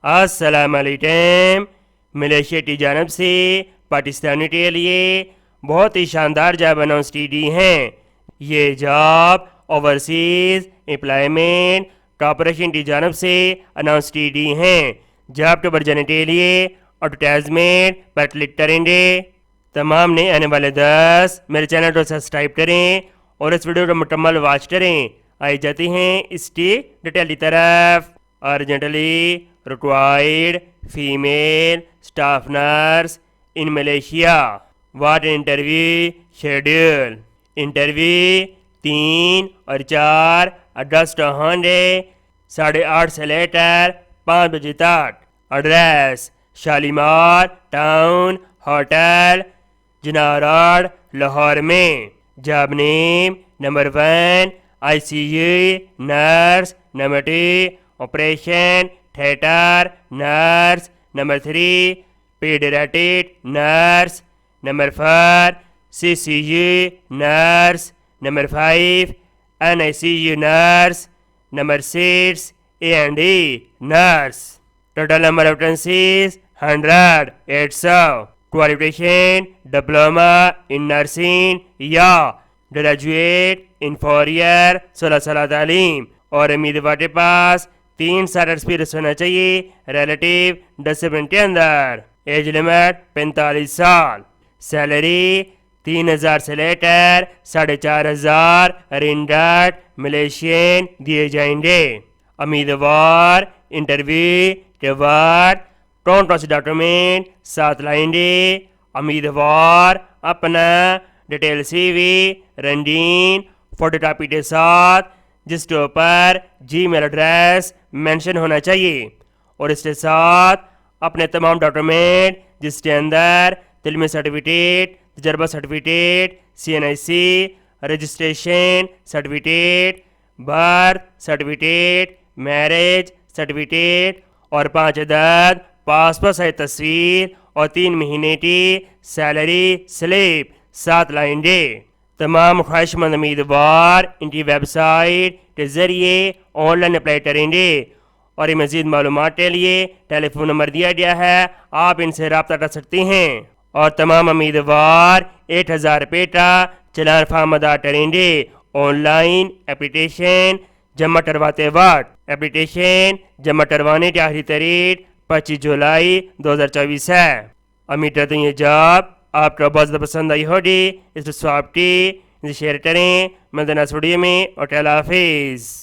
अस्सलाम वालेकुम। मलेशिया की जानब से पाकिस्तानी के लिए बहुत ही शानदार जॉब अनाउंस की गई हैं। ये जॉब ओवरसीज़ एम्प्लॉयमेंट कॉरपोरेशन की जानब से अनाउंस की गई हैं। जॉब के भर जाने के लिए एडवर्टाइजमेंट पर क्लिक करेंगे। तमाम ने आने वाले 10 मेरे चैनल को सब्सक्राइब करें और इस वीडियो को मुकम्मल वॉच करें। आई जाती हैं इसकी डिटेल की तरफ। Urgently required female staff nurse in Malaysia. What interview schedule. Interview 3 और 4 अगस्त होंगे 8:30 से लेकर 5 बजे तक। Address Shalimar town hotel Jinnah road Lahore में। Job name number 1 ICU nurse, number 2 operation theatre nurse, number 3 paediatric nurse, number 4 CCU nurse, number 5 NICU nurse, number 6 A&E nurse. Total number of vacancies 100 800। Qualification diploma in nursing या graduate in 4 year 16 साल तालीम और उम्मीदवार के पास 3 साल experience होना चाहिए relative discipline के अंदर। एज लिमिट 45 साल। सैलरी 3000 से लेकर 4500 रिंगट मलेशियन दिए जाएंगे। उम्मीदवार इंटरव्यू के बाद कौन कौन से डॉक्यूमेंट साथ लाएंगे। उम्मीदवार अपना डिटेल CV रंगीन फोटोकॉपी के साथ जिसके ऊपर जीमेल एड्रेस मेंशन होना चाहिए और इसके साथ अपने तमाम डॉक्यूमेंट जिसके अंदर तिलमी सर्टिफिकेट, तजर्बा certificate, CNIC registration certificate, birth certificate, marriage certificate और 5 अदद पासपोर्ट साइज तस्वीर और 3 महीने की सैलरी स्लिप साथ लाएंगे। तमाम ख्वाहिशमंद उम्मीदवार इनकी वेबसाइट के ज़रिए ऑनलाइन अप्लाई करेंगे और ये मज़ीद मालूमात के लिए टेलीफोन नंबर दिया गया है, आप इनसे रब्ता कर सकते हैं। और तमाम उम्मीदवार 1000 रुपये का चलान फार्म अदा करेंगे। ऑनलाइन एप्लीकेशन जमा करवाते वक्त एप्लीकेशन जमा करवाने की आखिरी तारीख 25 जुलाई 2024 है। उम्मीद करते हैं ये जॉब आपको बहुत ज़्यादा पसंद आई होगी। इस स्वाब की शेयर करें। मैं वीडियो में और अल्लाह हाफिज़।